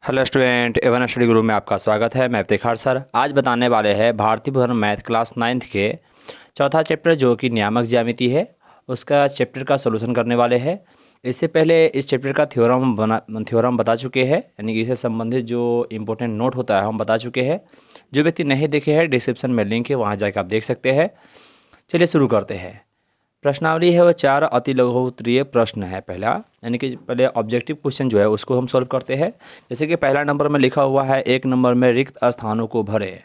Hello student, A one study group में आपका स्वागत है। मैं इफ्तिखार सर आज बताने वाले हैं भारतीय भवन मैथ क्लास 9th के चौथा चैप्टर जो कि नियामक ज्यामिति है, उसका चैप्टर का सॉल्यूशन करने वाले हैं। इससे पहले इस चैप्टर का थ्योरम बता चुके हैं, यानी कि इससे संबंधित जो इम्पोर्टेंट नोट होता है हम बता चुके हैं। जो व्यक्ति नहीं देखे हैं डिस्क्रिप्शन में लिंक है, वहाँ जाकर आप देख सकते हैं। चलिए शुरू करते हैं। प्रश्नावली है वो 4 अति लघु उत्तरीय प्रश्न है पहला, यानी कि पहले ऑब्जेक्टिव क्वेश्चन जो है उसको हम सॉल्व करते हैं। जैसे कि पहला नंबर में लिखा हुआ है 1 नंबर में रिक्त स्थानों को भरे।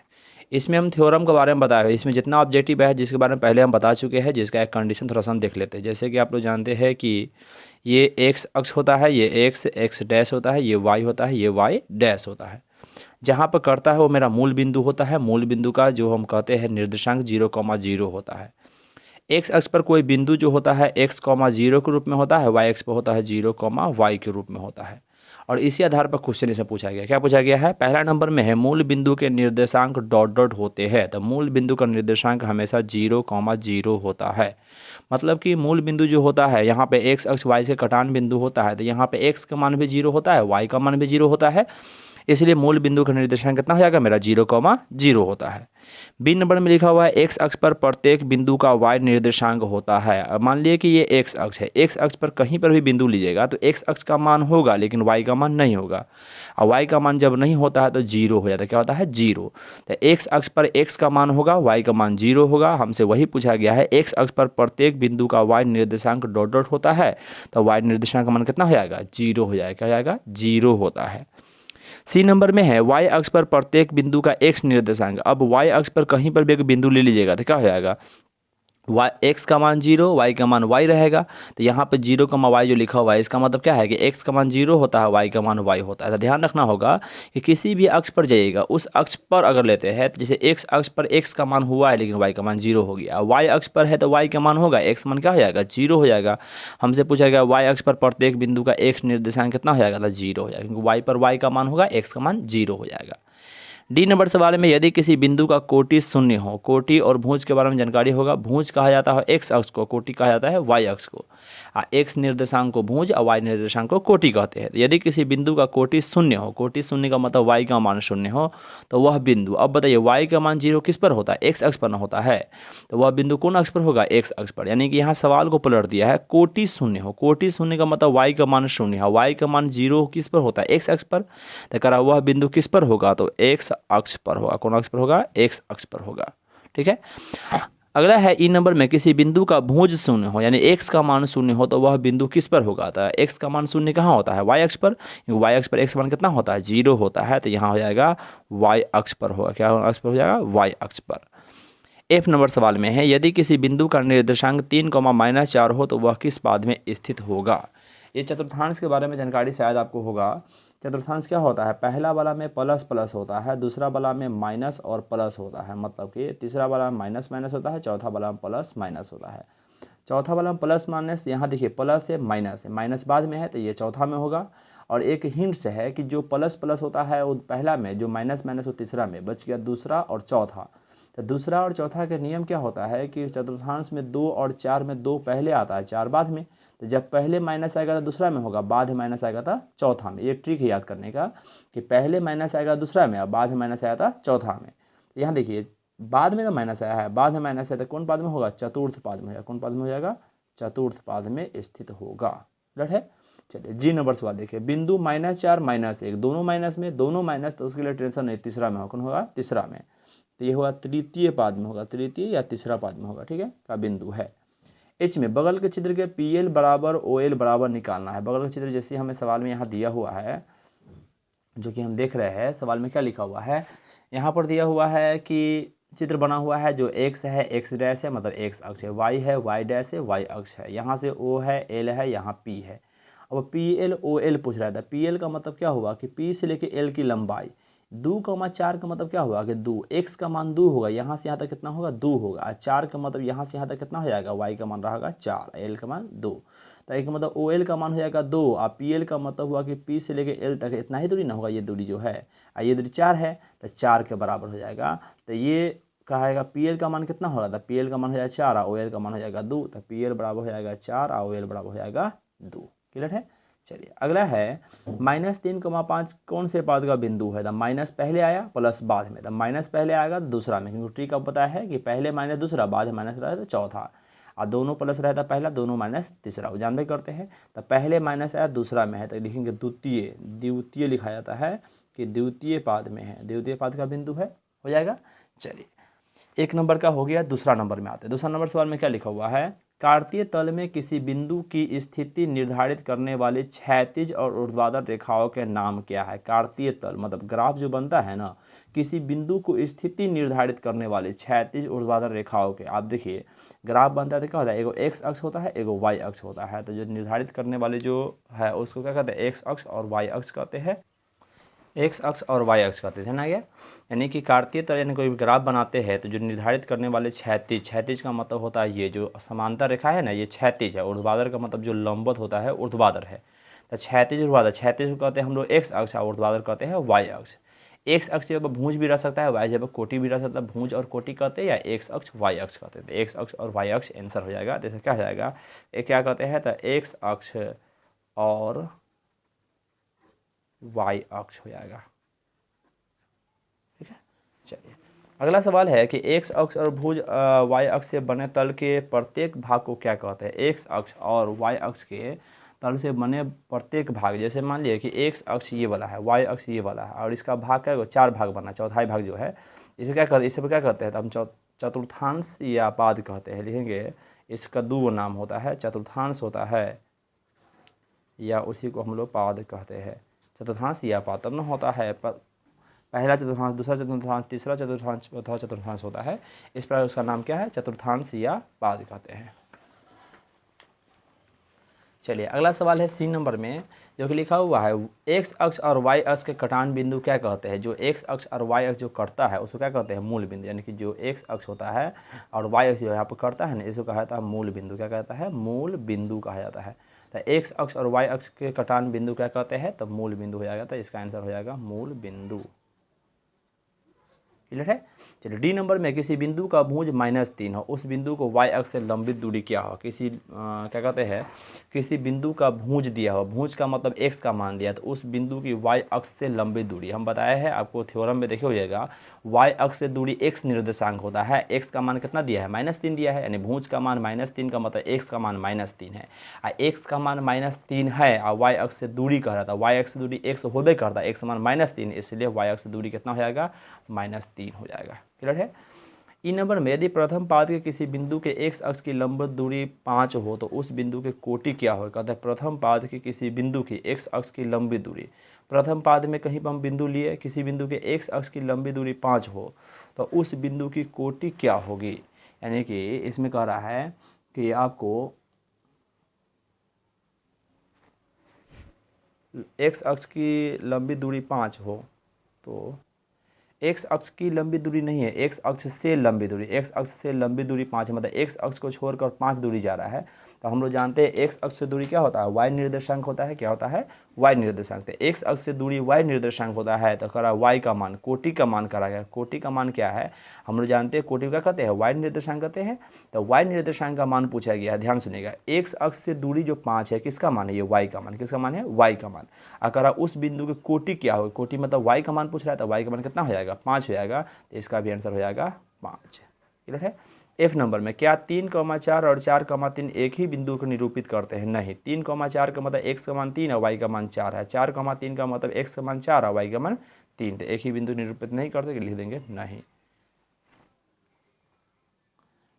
इसमें हम थ्योरम के बारे में बताए हुए, इसमें जितना ऑब्जेक्टिव है जिसके बारे में पहले हम बता चुके हैं, जिसका एक कंडीशन थोड़ा सा हम देख लेते हैं। जैसे कि आप लोग जानते हैं कि ये एक्स अक्ष होता है, ये एक्स डैश होता है, ये वाई होता है, ये वाई डैश होता है। जहाँ पर करता है वो मेरा मूल बिंदु होता है। मूल बिंदु का जो हम कहते हैं निर्देशांक 0,0 होता है। एक्स अक्ष पर कोई बिंदु जो होता है x,0 के रूप में होता है, वाई अक्ष पर होता है 0,y के रूप में होता है। और इसी आधार पर क्वेश्चन इसमें पूछा गया। क्या पूछा गया है? पहला नंबर में है मूल बिंदु के निर्देशांक डॉट डॉट होते हैं। तो मूल बिंदु का निर्देशांक हमेशा 0,0 होता है। मतलब कि मूल बिंदु जो होता है यहाँ पे एक्स अक्ष वाई से कटान बिंदु होता है, तो यहाँ पे एक्स का मान भी 0 होता है, वाई का मान भी 0 होता है। इसलिए मूल बिंदु का निर्देशांक कितना हो जाएगा? मेरा 0,0 होता है। बी नंबर में लिखा हुआ है एक्स अक्ष पर प्रत्येक बिंदु का वाई निर्देशांक होता है। अब मान लिए कि ये एक्स अक्ष है, एक्स अक्ष पर कहीं पर भी बिंदु लीजिएगा तो एक्स अक्ष का मान होगा लेकिन वाई का मान नहीं होगा। और वाई का मान जब नहीं होता है तो 0 हो जाता है। क्या होता है? 0। तो एक्स अक्ष पर एक्स का मान होगा, वाई का मान 0 होगा। हमसे वही पूछा गया है एक्स अक्ष पर प्रत्येक बिंदु का वाई निर्देशांक डॉट डॉट होता है, तो वाई निर्देशांक का मान कितना हो जाएगा? 0 हो जाएगा। क्या हो जाएगा? 0 होता है। सी नंबर में है वाई अक्ष पर प्रत्येक बिंदु का एक्स निर्देशांक। अब वाई अक्ष पर कहीं पर भी एक बिंदु ले लीजिएगा तो क्या हो जाएगा? वाई एक्स का मान 0, वाई का मान वाई रहेगा। तो यहाँ पे 0,y जो लिखा हुआ है इसका मतलब क्या है कि एक्स का मान 0 होता है, वाई का मान वाई होता है। तो ध्यान रखना होगा कि किसी भी अक्ष पर जाइएगा, उस अक्ष पर अगर लेते हैं तो जैसे एक्स अक्ष पर एक्स का मान हुआ है लेकिन वाई का मान 0 हो गया। वाई अक्ष पर है तो वाई का मान होगा, एक्स मान क्या हो जाएगा? 0 हो जाएगा। हमसे पूछा गया वाई अक्ष पर प्रत्येक बिंदु का एक्स निर्देशांक कितना हो जाएगा? तो 0 हो जाएगा, क्योंकि वाई पर वाई का मान होगा, एक्स का मान 0 हो जाएगा। डी नंबर सवाल में यदि किसी बिंदु का कोटि शून्य हो, कोटि और भुज के बारे में जानकारी होगा। भुज कहा जाता है एक्स अक्ष को, कोटि कहा जाता है वाई अक्ष को। एक्स निर्देशांक को भुज और वाई निर्देशांक को कोटि कहते हैं। यदि किसी बिंदु का कोटि शून्य हो, कोटि शून्य का मतलब वाई का मान शून्य हो, तो वह बिंदु, अब बताइए वाई का मान 0 किस पर होता है? एक्स अक्ष पर न होता है। तो वह बिंदु कौन अक्ष पर होगा? एक्स अक्ष पर। यानी कि यहाँ सवाल को पलट दिया है, कोटि शून्य हो, कोटि शून्य का मतलब वाई का मान शून्य है, वाई का मान 0 किस पर होता है? एक्स अक्ष पर। तो करा वह बिंदु किस पर होगा? तो एक्स अक्ष पर होगा। कौन अक्ष पर होगा? एक्स अक्ष पर होगा। ठीक है। अगला है ई नंबर में किसी बिंदु का भुज शून्य हो, यानी एक्स का मान शून्य हो, तो वह बिंदु किस पर होगा? तो एक्स का मान शून्य कहाँ होता है? वाई अक्ष पर। वाई अक्ष पर एक्स का मान कितना होता है? 0 होता है। तो यहाँ हो जाएगा वाई अक्ष पर होगा। क्या अक्ष पर हो जाएगा? वाई अक्ष पर। एफ नंबर सवाल में है यदि किसी बिंदु का निर्देशांक 3,-4 हो तो वह किस पाद में स्थित होगा? ये चतुर्थांश के बारे में जानकारी शायद आपको होगा। चतुर्थांश क्या होता है? पहला वाला में प्लस प्लस होता है, दूसरा वाला में माइनस और प्लस होता है, मतलब कि तीसरा वाला में माइनस माइनस होता है, चौथा वाला में प्लस माइनस होता है। चौथा वाला में प्लस माइनस, यहाँ देखिए प्लस है माइनस है, माइनस बाद में है तो ये चौथा में होगा। और एक हिंट्स है कि जो प्लस प्लस होता है वो पहला में, जो माइनस माइनस वो तीसरा में, बच गया दूसरा और चौथा। तो दूसरा और चौथा के नियम क्या होता है कि चतुर्थांश में 2 और 4 में 2 पहले आता है, 4 बाद में। तो जब पहले माइनस आएगा तो दूसरा में होगा, बाद में माइनस आएगा था चौथा में। ये ट्रिक है याद करने का कि पहले माइनस आएगा दूसरा में और बाद में माइनस आया था चौथा में। तो यहाँ देखिए बाद में तो माइनस आया है, बाद में माइनस आया तो कौन पाद में होगा? चतुर्थ पाद में होगा। कौन पाद में हो जाएगा? चतुर्थ पाद में स्थित होगा। राइट है। चलिए जी नंबर सवाल देखिए, बिंदु -4 -1 दोनों माइनस में, दोनों माइनस, तो उसके लिए टेंशन नहीं, तीसरा में होगा। कौन होगा? तीसरा में। तो ये होगा तृतीय पाद में होगा, तृतीय या तीसरा पाद में होगा। ठीक है, का बिंदु है। एच में बगल के चित्र के PL बराबर OL बराबर निकालना है। बगल का चित्र जैसे हमें सवाल में यहाँ दिया हुआ है, जो कि हम देख रहे हैं, सवाल में क्या लिखा हुआ है? यहाँ पर दिया हुआ है कि चित्र बना हुआ है, जो x है x डैश है, मतलब x अक्ष है, y है y डैश है, y अक्ष है, यहाँ से O है, L है, यहाँ P है। अब PL OL पूछ रहा था। PL का मतलब क्या हुआ कि P से लेके L की लंबाई। 2,4 का मतलब क्या हुआ कि 2, x का मान 2 होगा, यहाँ से यहाँ तक कितना होगा? 2 होगा। 4 का मतलब यहाँ से यहाँ तक कितना हो जाएगा? y का मान रहेगा 4, L का मान 2। तो एक मतलब OL का मान हो जाएगा 2 और PL का मतलब हुआ कि P से लेके L तक इतना ही दूरी ना होगा, ये दूरी जो है, और ये दूरी 4 है, तो 4 के बराबर हो जाएगा। तो ये कहेगा PL का मान कितना होगा? तो PL का मान हो जाएगा 4 और OL का मान हो जाएगा 2। तो PL बराबर हो जाएगा 4 और OL बराबर हो जाएगा 2। क्लियर है। चलिए अगला है -3,5 कौन से पाद का बिंदु है। द माइनस पहले आया प्लस बाद में, द माइनस पहले आएगा दूसरा में, क्योंकि ट्रिक अब पता है कि पहले माइनस दूसरा बाद में माइनस रहता है तो चौथा, और दोनों प्लस रहता पहला दोनों माइनस तीसरा, वो जानबे करते हैं। तो पहले माइनस आया दूसरा में है तो लिखेंगे द्वितीय, द्वितीय लिखा जाता है कि द्वितीय पाद में है, द्वितीय पाद का बिंदु है, हो जाएगा। चलिए एक नंबर का हो गया। दूसरा नंबर में आते हैं। दूसरा नंबर सवाल में क्या लिखा हुआ है, कार्तीय तल में किसी बिंदु की स्थिति निर्धारित करने वाली क्षैतिज और ऊर्ध्वाधर रेखाओं के नाम क्या है। कार्तीय तल मतलब ग्राफ जो बनता है ना, किसी बिंदु को स्थिति निर्धारित करने वाली क्षैतिज ऊर्ध्वाधर रेखाओं के, आप देखिए ग्राफ बनता है तो क्या होता है, एगो एक्स अक्ष होता है एगो वाई अक्ष होता है। तो जो निर्धारित करने वाले जो है उसको क्या कहते हैं, एक्स अक्ष और वाई अक्ष कहते हैं, एक्स अक्ष और वाई अक्ष कहते थे ना। क्या यानी कि कार्तीय तल यानी कोई ग्राफ बनाते हैं तो जो निर्धारित करने वाले क्षैतिज, क्षैतिज का मतलब होता है ये जो समांतर रेखा है ना ये क्षैतिज है, ऊर्ध्वाधर का मतलब जो लंबवत होता है ऊर्ध्वाधर है। तो क्षैतिज ऊर्ध्वाधर, क्षैतिज को कहते हैं हम लोग एक्स अक्ष और ऊर्ध्वाधर कहते हैं वाई अक्ष। एक्स अक्ष जब भुज भी रह सकता है, वाई जब कोटि भी रह सकता है, भुज और कोटि कहते हैं या एक्स अक्ष वाई अक्ष कहते हैं। एक्स अक्ष और वाई अक्ष आंसर हो जाएगा। जैसे क्या हो जाएगा, ये क्या कहते हैं, तो एक्स अक्ष और वाई अक्ष हो जाएगा। ठीक है, चलिए अगला सवाल है कि एक्स अक्ष और भुज वाई अक्ष से बने तल के प्रत्येक भाग को क्या कहते हैं। एक्स अक्ष और वाई अक्ष के तल से बने प्रत्येक भाग, जैसे मान लिया कि एक्स अक्ष ये वाला है, वाई अक्ष ये वाला है, और इसका भाग क्या, 4 भाग बना, चौथाई भाग जो है इसे क्या कहते हैं, इसे क्या कहते हैं, तो हम चतुर्थांश या पाद कहते हैं। लिखेंगे इसका 2 नाम होता है, चतुर्थांश होता है या उसी को हम लोग पाद कहते हैं। चतुर्थांश या पाद तब न होता है पहला चतुर्थांश, दूसरा चतुर्थांश, तीसरा चतुर्थांश, चौथा चतुर्थांश होता है। इस प्रकार उसका नाम क्या है, चतुर्थांश या पाद कहते हैं। चलिए अगला सवाल है सी नंबर में, जो कि लिखा हुआ है एक्स अक्ष और वाई अक्ष के कटान बिंदु क्या कहते हैं। जो एक्स अक्ष और वाई अक्ष जो कटता है उसको क्या कहते हैं, मूल बिंदु। यानी कि जो एक्स अक्ष होता है और वाई अक्ष जो यहाँ पर कटता है ना, इसको कहा जाता है मूल बिंदु। क्या कहता है, मूल बिंदु कहा जाता है। तो एक्स अक्ष और वाई अक्ष के कटान बिंदु क्या कहते हैं, तो मूल बिंदु हो जाएगा। तो इसका आंसर हो जाएगा मूल बिंदु। क्लियर है। चलिए डी नंबर में, किसी बिंदु का भुज -3 हो, उस बिंदु को वाई अक्ष से लंबित दूरी क्या हो। किसी क्या कहते हैं, किसी बिंदु का भुज दिया हो, भुज का मतलब एक्स का मान दिया, तो उस बिंदु की वाई अक्ष से लंबित दूरी हम बताया है आपको, थ्योरम में देखे हो जाएगा। वाई अक्ष से दूरी एक्स निर्देशांक होता है। एक्स का मान कितना दिया है, -3 दिया है, यानी भुज का मान -3 का मतलब एक्स का मान -3 है। एक्स का मान -3 है और वाई अक्ष से दूरी कह रहा था, वाई अक्ष से दूरी एक्स होबे करता है, एक्स मान -3, इसलिए वाई अक्ष से दूरी कितना हो जाएगा, -3 हो जाएगा। क्लियर है। ई नंबर में, यदि प्रथम पाद के किसी बिंदु के एक्स अक्ष की लंबवत दूरी 5 हो तो उस बिंदु के कोटि क्या हो। कहता है प्रथम पाद के किसी बिंदु की एक्स अक्ष की लंबी दूरी, प्रथम पाद में कहीं पर हम बिंदु लिए, किसी बिंदु के एक्स अक्ष की लंबी दूरी 5 हो तो उस बिंदु की कोटि क्या होगी। यानी कि इसमें कह रहा है कि आपको एक्स अक्ष की लंबी दूरी 5 हो तो एक्स अक्ष की लंबी दूरी नहीं है, एक्स अक्ष से लंबी दूरी, एक्स अक्ष से लंबी दूरी 5 है, मतलब एक्स अक्ष को छोड़कर 5 दूरी जा रहा है। तो हम लोग जानते हैं एक्स अक्ष से दूरी क्या होता है, वाई निर्देशांक होता है। क्या होता है, वाई निर्देशांक। तो एक्स अक्ष से दूरी वाई निर्देशांक होता है, तो करा वाई का मान, कोटि का मान करा गया। कोटि का मान क्या है, हम लोग जानते हैं कोटि क्या कहते हैं, वाई निर्देशांक कहते हैं। तो वाई निर्देशांक का मान पूछा गया है, ध्यान सुनिएगा। एक्स अक्ष से दूरी जो 5 है, किसका मान है, ये वाई का मान। किसका मान है, वाई का मान। अगर उस बिंदु की कोटि क्या हो, कोटि मतलब वाई का मान पूछ रहा है, तो वाई का मान कितना हो जाएगा, 5 हो जाएगा। तो इसका भी आंसर हो जाएगा 5। क्लियर है। एफ नंबर में, क्या 3,4 और 4,3 एक ही बिंदु को निरूपित करते हैं। नहीं, 3,4 का मतलब एक्स का मान 3 और वाई का मान 4 है। 4,3 का मतलब एक्स का मान 4 और वाई का मान 3, तो एक ही बिंदु निरूपित नहीं करते, लिख देंगे नहीं।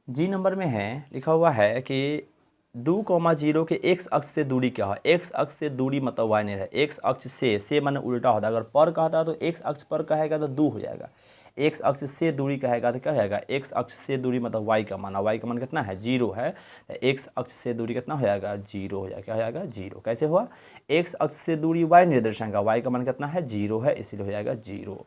जी नंबर में है, लिखा हुआ है कि 2,0 के एक्स अक्ष से दूरी क्या है। एक्स अक्ष से दूरी मतलब वाई नहीं है, एक्स अक्ष से माने उल्टा होता है। अगर पर कहता है तो एक्स अक्ष पर कहेगा तो 2 हो जाएगा। एक्स अक्ष से दूरी कहेगा तो क्या हो जाएगा, एक्स अक्ष से दूरी मतलब वाई का मान, वाई का मान कितना है, 0 है। एक्स अक्ष से दूरी कितना हो जाएगा, 0 हो जाएगा। क्या हो जाएगा, 0। कैसे हुआ, एक्स अक्ष से दूरी वाई निर्देशांक, वाई का मान कितना है, 0 है, इसलिए हो जाएगा 0।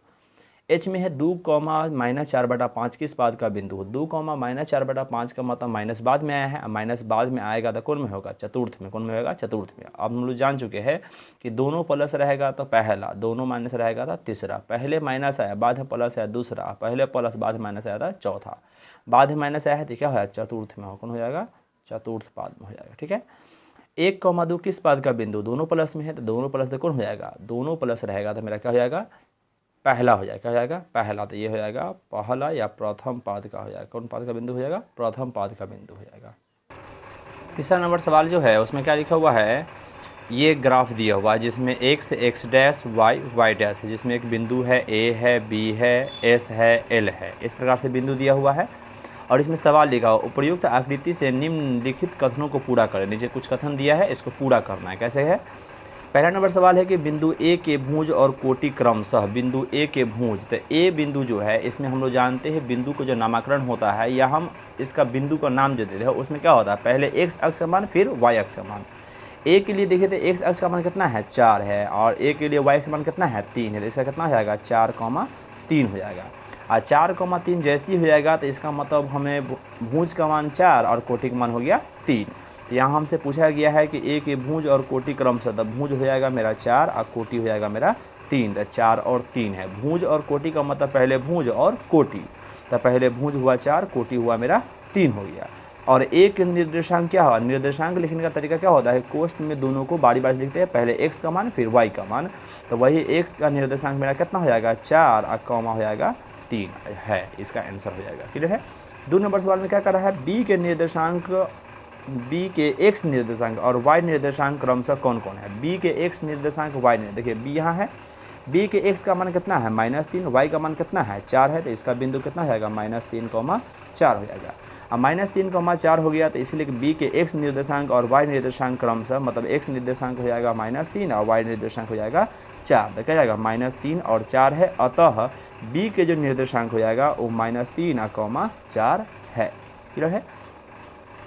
एच में है 2,-4/5 किस पाद का बिंदु हो। 2,-4/5 का मतलब माइनस बाद में आया है, माइनस बाद में आएगा तो कौन में होगा, चतुर्थ में। कौन में होगा, चतुर्थ में। अब हम लोग जान चुके हैं कि दोनों प्लस रहेगा तो पहला, दोनों माइनस रहेगा तो तीसरा। पहले माइनस आया बाद में प्लस आया दूसरा, पहले प्लस बाद में माइनस आया था चौथा, बाद में माइनस आया है तो क्या होगा, चतुर्थ में हो। कौन हो जाएगा, चतुर्थ पाद में हो जाएगा। ठीक है। 1,2 किस पद का बिंदु, दोनों प्लस में है तो दोनों प्लस तो कौन हो जाएगा, दोनों प्लस रहेगा तो मेरा क्या हो जाएगा, पहला हो जाएगा, क्या हो जाएगा, पहला। तो ये हो जाएगा पहला या प्रथम पाद का हो जाएगा, कौन पाद का बिंदु हो जाएगा, प्रथम पाद का बिंदु हो जाएगा। तीसरा नंबर सवाल जो है उसमें क्या लिखा हुआ है, ये ग्राफ दिया हुआ है जिसमें x x dash y dash है, जिसमें एक बिंदु है a है, b है, s है, l है, इस प्रकार से बिंदु दिया हुआ है। और इसमें सवाल लिखा हुआ उपयुक्त आकृति से निम्नलिखित कथनों को पूरा करें। नीचे कुछ कथन दिया है, इसको पूरा करना है। कैसे है, पहला नंबर सवाल है कि बिंदु ए के भुज और कोटि क्रमशः, बिंदु ए के भुज, तो ए बिंदु जो है इसमें हम लोग जानते हैं बिंदु को जो नामकरण होता है या हम इसका बिंदु का नाम जो देते हैं उसमें क्या होता है, पहले x अक्ष का मान फिर y अक्ष का मान। ए के लिए देखिए तो x अक्ष का मान कितना है 4 है और ए के लिए y अक्ष का मान कितना है 3 है, तो इसका कितना हो जाएगा 4,3 हो जाएगा। और 4,3 जैसी हो जाएगा तो इसका मतलब हमें भुज का मान 4 और कोटि का मान हो गया 3। तो यहाँ हमसे पूछा गया है कि ए के भुज और कोटि क्रमशः, तब भुज हो जाएगा मेरा 4 और कोटि हो जाएगा मेरा 3। तो 4 और 3 है, भुज और कोटि का मतलब पहले भुज और कोटि, तो पहले भुज हुआ 4, कोटि हुआ मेरा 3 हो गया। और एक निर्देशांक क्या हुआ, निर्देशांक लिखने का तरीका क्या होता है, कोष्ठ में दोनों को बारी बारी लिखते हैं, पहले x का मान फिर y का मान, तो वही x का निर्देशांक मेरा कितना हो जाएगा 4 और कॉमा हो जाएगा 3 है, इसका आंसर हो जाएगा। क्लियर है। 2 नंबर सवाल में क्या कर रहा है, b के निर्देशांक, b के x निर्देशांक और y निर्देशांक क्रमशः कौन कौन है। b के x निर्देशांक y निर्देशांक, देखिए b यहाँ है, b के x का मान कितना है -3, y का मान कितना है 4 है, तो इसका बिंदु कितना हो जाएगा -3,4 हो जाएगा। अब -3,4 हो गया तो इसलिए b के x निर्देशांक और y निर्देशांक क्रमशः, मतलब x निर्देशांक हो जाएगा -3 और y निर्देशांक हो जाएगा 4, तो क्या जाएगा -3 और 4 है, अतः b के जो निर्देशांक हो जाएगा वो -3,4 है। क्लियर है।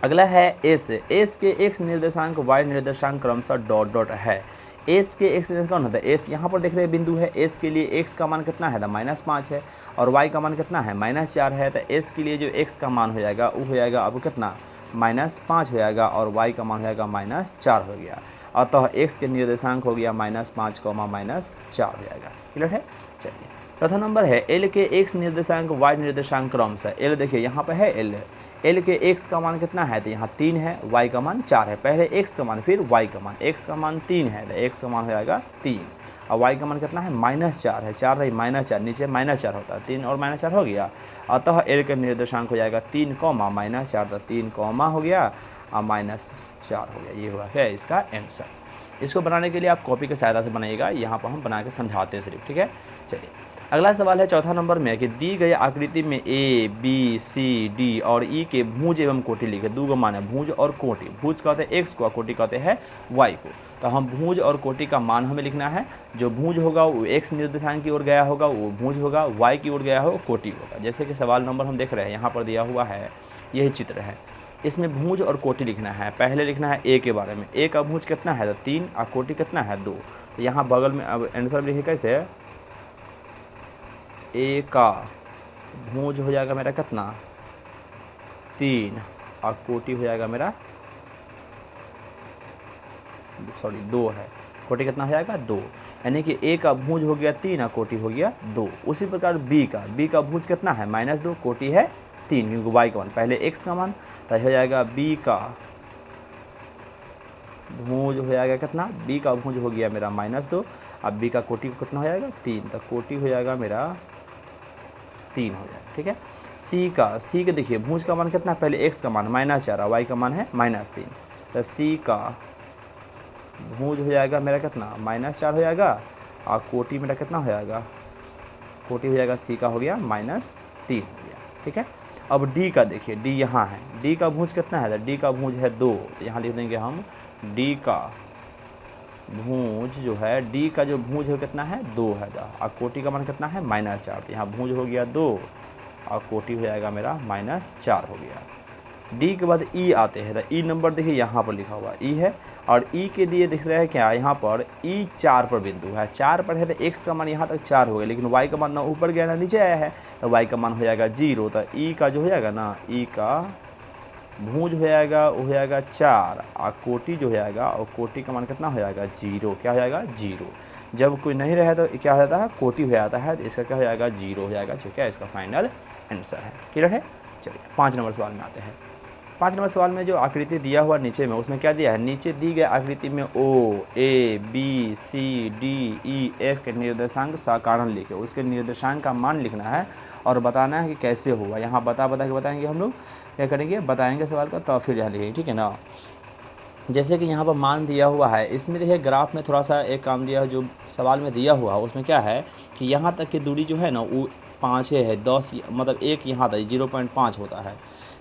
अगला है s के x निर्देशांक y निर्देशांक क्रमशः डॉट डॉट है। s के x निर्देशांक कौन होता है, s यहाँ पर देख रहे हैं बिंदु है, s के लिए x का मान कितना है, -5 है और y का मान कितना है -4 है, तो s के लिए जो x का मान हो जाएगा वो हो जाएगा अब कितना -5 हो जाएगा और y का मान हो जाएगा -4 हो गया, अतः x के निर्देशांक हो गया -5, -4 हो जाएगा। क्लियर है। चलिए चौथा नंबर है l के x निर्देशांक y निर्देशांक क्रमशः, l देखिए यहाँ पर है l के x का मान कितना है, तो यहाँ 3 है, y का मान 4 है, पहले x का मान फिर y का मान, x का मान 3 है तो x का मान हो जाएगा 3 और y का मान कितना है -4 है, 4 नहीं -4, नीचे -4 होता है, 3 और -4 हो गया, अतः l के निर्देशांक हो जाएगा 3, -4, तो 3 हो गया और -4 हो गया। ये हुआ है इसका आंसर। इसको बनाने के लिए आप कॉपी की सहायता से बनाइएगा, यहाँ पर हम बना के समझाते हैं सिर्फ। ठीक है। चलिए अगला सवाल है चौथा नंबर में कि दी गई आकृति में a, b, c, d और e के भुज एवं कोटि लिखे। 2 मान है भुज और कोटि, भुज कहते हैं x को, कोटि कहते हैं y को। तो हम भुज और कोटि का मान हमें लिखना है, जो भुज होगा वो x निर्देशांक की ओर गया होगा वो भुज होगा, y की ओर गया हो कोटि होगा। जैसे कि सवाल नंबर हम देख रहे हैं यहाँ पर दिया हुआ है, यही चित्र है, इसमें भुज और कोटि लिखना है। पहले लिखना है a के बारे में, a का भुज कितना है तो 3 और कोटि कितना है 2। तो यहाँ बगल में अब आंसर लिखे कैसे, a का भुज हो जाएगा मेरा कितना 3 और कोटि हो जाएगा मेरा 2 है, कोटि कितना हो जाएगा 2, यानी कि a का भुज हो गया 3 और कोटि हो गया 2। उसी प्रकार b का भुज कितना है -2, कोटि है 3, क्योंकि y का मान पहले x का मान, तो हो जाएगा b का भुज हो जाएगा कितना, b का भुज हो गया मेरा -2, अब b का कोटि कितना हो जाएगा 3, तो कोटि हो जाएगा मेरा 3 हो जाएगा। ठीक है। c के देखिए भुज का मान कितना, पहले x का मान -4 और y का मान है -3, तो c का भुज हो जाएगा मेरा कितना -4 हो जाएगा और कोटि मेरा कितना हो जाएगा, कोटि हो जाएगा c का हो गया -3 हो गया। ठीक है। अब d का देखिए, d यहाँ है, d का भुज कितना है, तो d का भुज है 2, तो यहाँ लिख देंगे हम d का भुज जो है, d का जो भुज है कितना है 2 है, और कोटि का मान कितना है -4, तो यहाँ भुज हो गया 2 और कोटि हो जाएगा मेरा -4 हो गया। d के बाद e आते हैं, तो e नंबर देखिए यहाँ पर लिखा हुआ e है, और e के लिए दिख रहा है क्या, यहाँ पर e 4 पर बिंदु है, 4 पर है तो x का मान यहाँ तक 4 हो गया, लेकिन y का मान ना ऊपर गया ना नीचे आया है, तो y का मान हो जाएगा 0, तो e का जो हो जाएगा ना, e का भुज हो जाएगा वो हो जाएगा 4 और कोटि जो हो जाएगा, और कोटि का मान कितना हो जाएगा 0, क्या हो जाएगा 0। जब कोई नहीं रहे तो क्या हो जाता है, कोटि हो जाता है, तो इसका क्या हो जाएगा 0 हो जाएगा, जो क्या इसका फाइनल आंसर है। क्लियर है। चलिए 5 नंबर सवाल में आते हैं। 5 नंबर सवाल में जो आकृति दिया हुआ नीचे में, उसमें क्या दिया है, नीचे दी गई आकृति में ओ, ए, बी, सी, डी, ई, एफ के निर्देशांक सकारण लिखे। उसके निर्देशांक का मान लिखना है और बताना है कि कैसे हुआ। यहाँ बता के बताएंगे हम लोग, क्या करेंगे, बताएंगे सवाल का तो फिर यहाँ लिखेंगे, ठीक है ना। जैसे कि यहाँ पर मान दिया हुआ है, इसमें देखिए ग्राफ में थोड़ा सा एक काम दिया है जो सवाल में दिया हुआ है, उसमें क्या है कि यहाँ तक की दूरी जो है ना वो 5 है, 10 मतलब 1 यहाँ तक 0.5 होता है।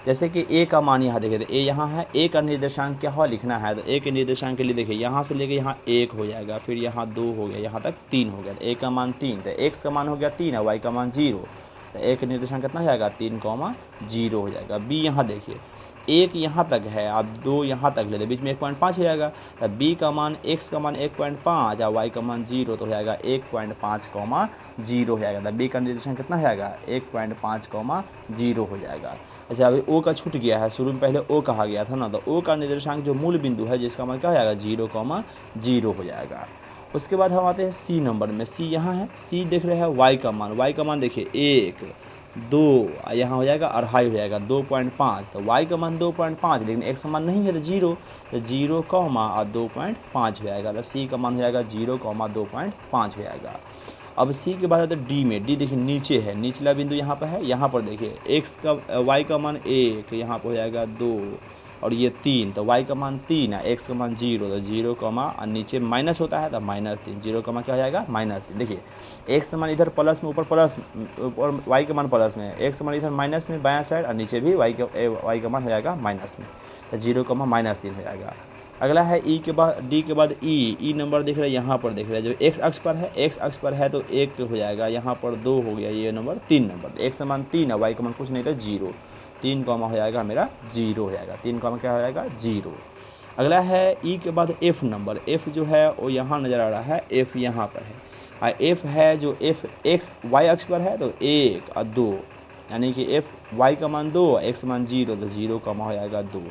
जैसे कि ए का मान यहाँ देखिए, ए यहाँ है, ए का निर्देशांक क्या हुआ लिखना है, तो ए के निर्देशांक के लिए देखिए यहाँ से लेके यहाँ 1 हो जाएगा, फिर यहाँ 2 हो गया, यहाँ तक 3 हो गया, तो ए का मान 3, तो एक्स का मान हो गया 3 है, वाई का मान 0, तो ए का निर्देशांक कितना हो जाएगा 3,0 हो जाएगा। बी यहाँ देखिए 1 यहाँ तक है, आप 2 यहाँ तक ले लें, बीच में 1.5 हो जाएगा, तो बी का मान एक्स का मान 1.5 और वाई का मान 0, तो हो जाएगा 1.5,0 हो जाएगा। तो बी का निर्देशांक कितना हो जाएगा 1.5,0 हो जाएगा। अच्छा अभी ओ का छूट गया है, शुरू में पहले ओ कहा गया था ना, तो ओ का निर्देशांक जो मूल बिंदु है जिसका मान क्या हो जाएगा 0,0 हो जाएगा। उसके बाद हम आते हैं सी नंबर में, सी यहाँ है, सी देख रहे हैं वाई का मान देखिए 1, 2 यहाँ हो जाएगा 2.5 हो जाएगा 2.5, तो y का मान 2.5, लेकिन x का मान नहीं है तो 0, तो 0, 2.5 हो जाएगा, तो c का मान हो जाएगा 0,2.5 हो जाएगा। अब c के बाद आते हैं डी में, डी देखिए नीचे है, निचला बिंदु यहाँ पर है, यहाँ पर देखिए y का मान 1, यहाँ पर हो जाएगा 2 और ये 3, तो y का मान 3 है, x का मान 0, तो 0, और नीचे माइनस होता है तो -3, 0, क्या हो जाएगा -3। देखिए x का मान इधर प्लस में, ऊपर प्लस, ऊपर y का मान प्लस में, x का मान इधर माइनस में बायां साइड, और नीचे भी y का मान हो जाएगा माइनस में, तो 0, -3 हो जाएगा। अगला है ई के बाद, डी के बाद ई नंबर देख रहे हैं, यहाँ पर देख रहे हैं जो x अक्ष पर है तो 1 हो जाएगा, यहाँ पर 2 हो गया, ये नंबर 3 नंबर, x का मान 3 है, y का मान कुछ नहीं था 0, 3 हो जाएगा मेरा 0 हो जाएगा, 3 क्या हो जाएगा 0। अगला है ई के बाद एफ नंबर, एफ जो है वो यहाँ नज़र आ रहा है, एफ यहाँ पर है, और एफ है जो एफ एक्स वाई अक्ष पर है तो 1 और 2, यानी कि एफ वाई का मान 2, एक्स मान 0, तो 0, हो जाएगा 2,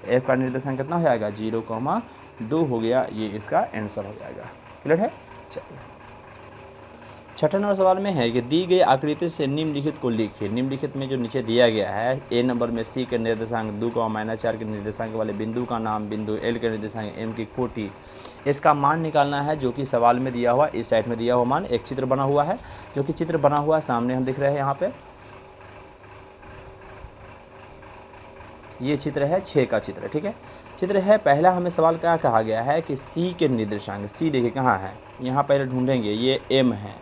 एफ का निर्देशांक कितना हो जाएगा 0,2 हो गया, ये इसका आंसर हो जाएगा। क्लियर है। चलिए 6ठे नंबर सवाल में है कि दी गई आकृति से निम्नलिखित को लिखिए। निम्नलिखित में जो नीचे दिया गया है, ए नंबर में सी के निर्देशांक 2,-4 के निर्देशांक वाले बिंदु का नाम, बिंदु एल के निर्देशांक एम की कोटि, इसका मान निकालना है जो कि सवाल में दिया हुआ, इस साइड में दिया हुआ मान। एक चित्र बना हुआ है, जो कि चित्र बना हुआ है सामने हम दिख रहे हैं यहाँ पे, ये चित्र है 6 का चित्र, ठीक है। चित्र है पहला, हमें सवाल क्या कहा गया है कि सी के निर्देशांक, सी देखिए कहाँ है, यहाँ पहले ढूंढेंगे, ये एम है,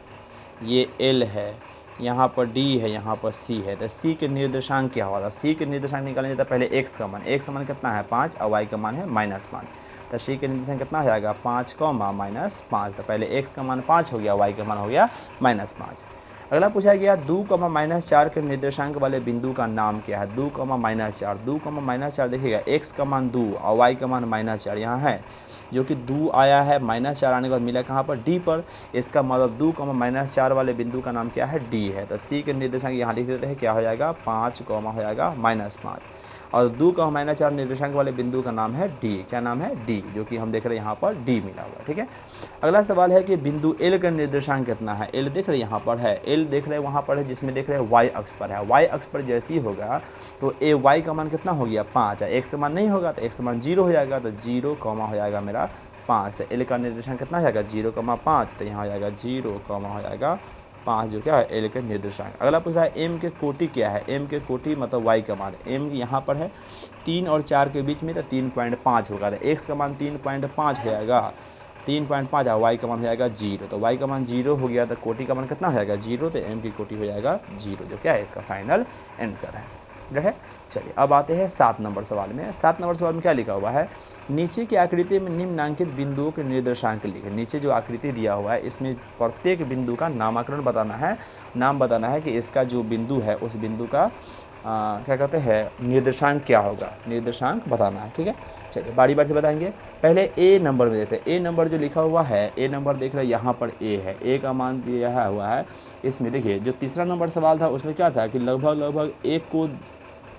ये एल है, यहाँ पर डी है, यहाँ पर सी है, तो सी के निर्देशांक क्या हुआ था, सी के निर्देशांक निकालने जाता है पहले एक्स का मान, एक्स का मान कितना है 5 और वाई का मान है -5, तो सी के निर्देशांक कितना हो जाएगा 5, -5, तो पहले एक्स का मान 5 हो गया, वाई का मान हो गया -5। अगला पूछा गया 2,-4 के निर्देशांक वाले बिंदु का नाम क्या है। 2,-4, 2,-4 देखिएगा, एक्स का मान 2 और वाई का मान -4 यहाँ है, जो कि 2 आया है, -4 आने के बाद मिला कहाँ पर डी पर, इसका मतलब 2,-4 वाले बिंदु का नाम क्या है डी है, तो सी के निर्देशांक यहाँ लिख देते हैं, क्या हो जाएगा 5, हो जाएगा -5, और 2,-4 निर्देशांक वाले बिंदु का नाम है डी, क्या नाम है डी, जो कि हम देख रहे हैं यहाँ पर डी मिला हुआ, ठीक है। अगला सवाल है कि बिंदु एल का निर्देशांक कितना है। एल देख रहे हैं यहाँ पर है, एल देख रहे हैं वहाँ पर है, जिसमें देख रहे हैं वाई अक्ष पर है, वाई अक्ष पर जैसे ही होगा तो ए वाई का मान कितना हो गया 5 है, एक्स का मान नहीं होगा तो एक्स का मान 0 हो जाएगा, तो 0, हो जाएगा मेरा 5, तो एल का निर्देशांक कितना हो जाएगा 0,5, तो यहाँ हो जाएगा 0, हो जाएगा 5, जो क्या है एल के निर्देशांक। अगला पूछ रहा है एम के कोटि क्या है। एम के कोटि मतलब वाई का मान, एम यहाँ पर है 3 और 4 के बीच में, तो 3.5 होगा, तो एक्स का मान 3.5 हो जाएगा, 3.5 और वाई का मान हो जाएगा 0, तो वाई का मान 0 हो गया, तो कोटि का मान कितना हो जाएगा 0, तो एम की कोटि हो जाएगा 0, जो क्या है इसका फाइनल आंसर है। है। चलिए अब आते हैं 7 नंबर सवाल में। 7 नंबर सवाल में क्या लिखा हुआ है, नीचे की आकृति में निम्नांकित बिंदुओं के निर्देशांक लिखे। नीचे जो आकृति दिया हुआ है इसमें प्रत्येक बिंदु का नामकरण बताना है, नाम बताना है कि इसका जो बिंदु है उस बिंदु का क्या कहते हैं निर्देशांक क्या होगा, निर्देशांक बताना है, ठीक है। चलिए बारी बारी से बताएंगे। पहले ए नंबर में देखते हैं, ए नंबर जो लिखा हुआ है, ए नंबर देख रहे हैं यहाँ पर ए है, ए का मान दिया हुआ है। इसमें देखिए जो तीसरा नंबर सवाल था उसमें क्या था कि लगभग 1 को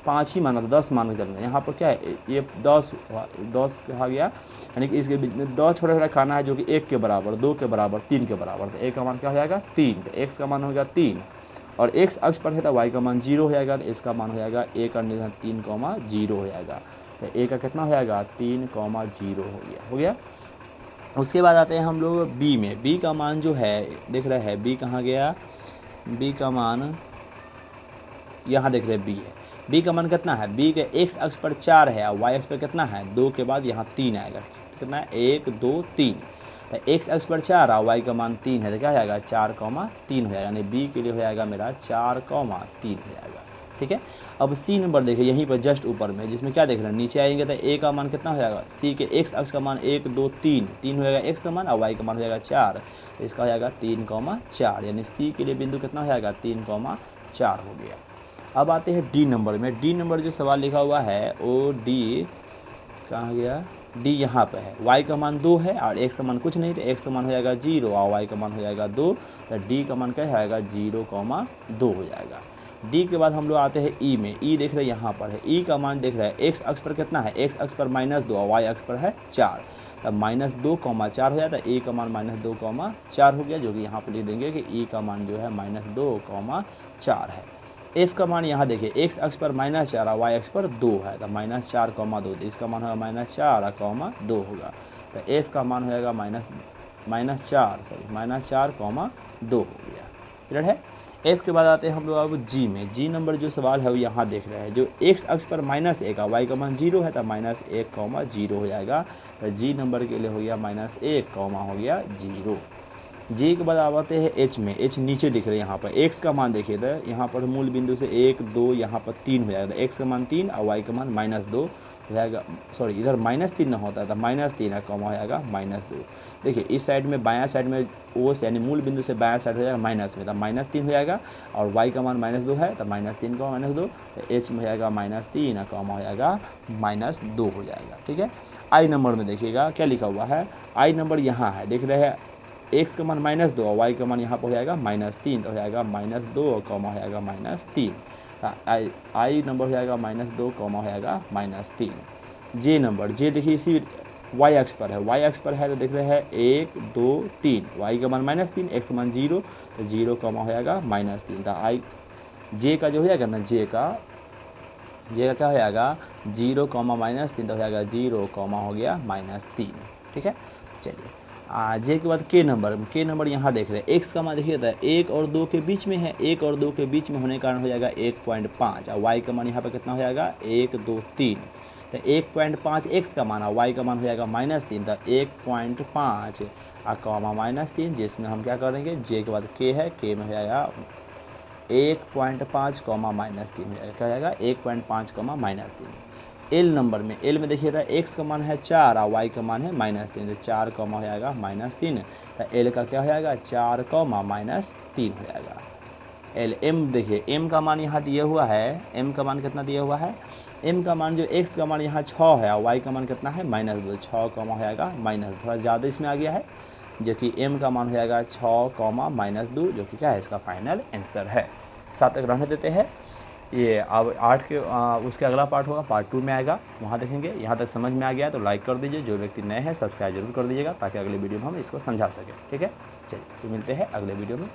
5 ही माना था, 10 मान के चलना है। यहाँ पर क्या है ये 10 कहा गया, यानी कि इसके बीच में 10 छोटा छोटा खाना है जो कि 1 के बराबर, 2 के बराबर, 3 के बराबर, तो ए का मान क्या हो जाएगा 3, तो एक्स का मान हो गया 3 और एक्स अक्ष पर है तो वाई का मान 0 हो जाएगा, तो इसका मान हो जाएगा ए का निर्धारण 3,0 हो जाएगा। तो ए का कितना हो जाएगा 3,0 हो गया। उसके बाद आते हैं हम लोग बी में। बी का मान जो है देख रहे हैं, बी कहाँ गया, बी का मान यहाँ देख रहे हैं बी है। बी का मान कितना है, बी के एक्स अक्ष पर 4 है और वाई अक्ष पर कितना है 2 के बाद यहाँ 3 आएगा, कितना है 1 2 3। तो एक्स अक्ष पर 4 और वाई का मान 3 है तो क्या हो जाएगा 4,3 हो जाएगा, यानी बी के लिए हो जाएगा मेरा 4,3 हो जाएगा। ठीक है। अब सी नंबर देखिए यहीं पर जस्ट ऊपर में, जिसमें क्या देख रहे हैं नीचे आएंगे तो ए का मान कितना हो जाएगा, सी के एक्स अक्ष का मान 1 2 3 हो जाएगा एक्स का मान और वाई का मान हो जाएगा 4, तो इसका हो जाएगा 3,4, यानी सी के लिए बिंदु कितना हो जाएगा 3,4 हो गया। अब आते हैं डी नंबर में। डी नंबर जो सवाल लिखा हुआ है वो डी कहाँ गया, डी यहाँ पे है। y का मान 2 है और x का मान कुछ नहीं, तो x का मान हो जाएगा 0 और y का मान हो जाएगा 2, तो d का मान क्या आएगा 0,2 हो जाएगा। d के बाद हम लोग आते हैं e में। e देख रहे हैं यहाँ पर है, e का मान देख रहे हैं x अक्ष पर कितना है, x अक्ष पर -2 और y अक्ष पर है 4, तब -2,4 हो जाता है, e का मान -2,4 हो गया, जो कि यहाँ पर लिख देंगे कि e का मान जो है -2,4 है। f का मान यहाँ देखिए x अक्ष पर -4 और y अक्ष पर 2 है, तो -4,2, तो इसका मान होगा -4,2 होगा, तो f का मान हो जाएगा -4,2 हो गया। क्लियर है। f के बाद आते हैं हम लोग अब g में। g नंबर जो सवाल है वो यहाँ देख रहे हैं, जो x अक्ष पर -1 और y का मान 0 है तो -1,0 हो जाएगा, तो g नंबर के लिए हो गया -1, हो गया 0। जी के बाद आते हैं एच में। एच नीचे दिख रहे हैं यहाँ पर, एक्स का मान देखिए तो यहाँ पर मूल बिंदु से 1 2 यहाँ पर 3 हो जाएगा, एक्स का मान 3 और वाई का मान -2 हो जाएगा, सॉरी इधर -3 ना होता था, -3 है, कॉमा हो जाएगा -2। देखिए इस साइड में बायां साइड में ओ से यानी मूल बिंदु से बायां साइड हो जाएगा माइनस में, तो -3 हो जाएगा, और वाई का मान -2 है तो -3 का -2, तो एच में हो जाएगा -3 कॉमा हो जाएगा -2 हो जाएगा। ठीक है। आई नंबर में देखिएगा क्या लिखा हुआ है, आई नंबर यहाँ है देख रहे हैं, x का मान -2 और y का मान यहाँ पर हो जाएगा -3, तो हो जाएगा -2 कॉमा हो जाएगा -3, आई नंबर हो जाएगा -2 कॉमा हो जाएगा -3। जे नंबर, जे देखिए इसी y अक्ष पर है, y अक्ष पर है तो देख रहे हैं 1 2 3, y का मान -3, x का मान 0, तो 0 कॉमा हो जाएगा -3, तो आई जे का जो हो जाएगा ना, जे का क्या हो जाएगा 0 कॉमा -3, तो हो जाएगा 0 कॉमा हो गया -3। ठीक है। चलिए जे के बाद के नंबर यहाँ देख रहे हैं, x का मान देखिए था 1 और 2 के बीच में है, 1 और 2 के बीच में होने के कारण हो जाएगा 1.5, और y का मान यहाँ पर कितना हो जाएगा 1 2 3, तो 1.5 x का मान और y का मान हो जाएगा -3, तो 1.5 और कॉमा -3, जिसमें हम क्या करेंगे जे के बाद के है, के में हो जाएगा 1.5 कॉमा -3 हो जाएगा, क्या हो जाएगा 1.5 कॉमा -3। एल नंबर में, एल में देखिए था x का मान है 4 और y का मान है -3, तो 4 कॉमा हो जाएगा -3, तो एल का क्या हो जाएगा 4 कॉमा -3 हो जाएगा। एल एम देखिए, एम का मान यहाँ दिया हुआ है, एम का मान कितना दिया हुआ है, एम का मान जो x का मान यहाँ 6 है और y का मान कितना है -2, 6 कॉमा हो जाएगा -, थोड़ा ज़्यादा इसमें आ गया है, जो कि m का मान हो जाएगा 6 कॉमा -2, जो कि क्या है इसका फाइनल आंसर है। 7 तक रहने देते हैं। ये अब 8 के उसके अगला पार्ट होगा, पार्ट 2 में आएगा, वहाँ देखेंगे। यहाँ तक समझ में आ गया है तो लाइक कर दीजिए, जो व्यक्ति नए हैं सब्सक्राइब जरूर कर दीजिएगा, ताकि अगले वीडियो में हम इसको समझा सकें। ठीक है। चलिए तो मिलते हैं अगले वीडियो में।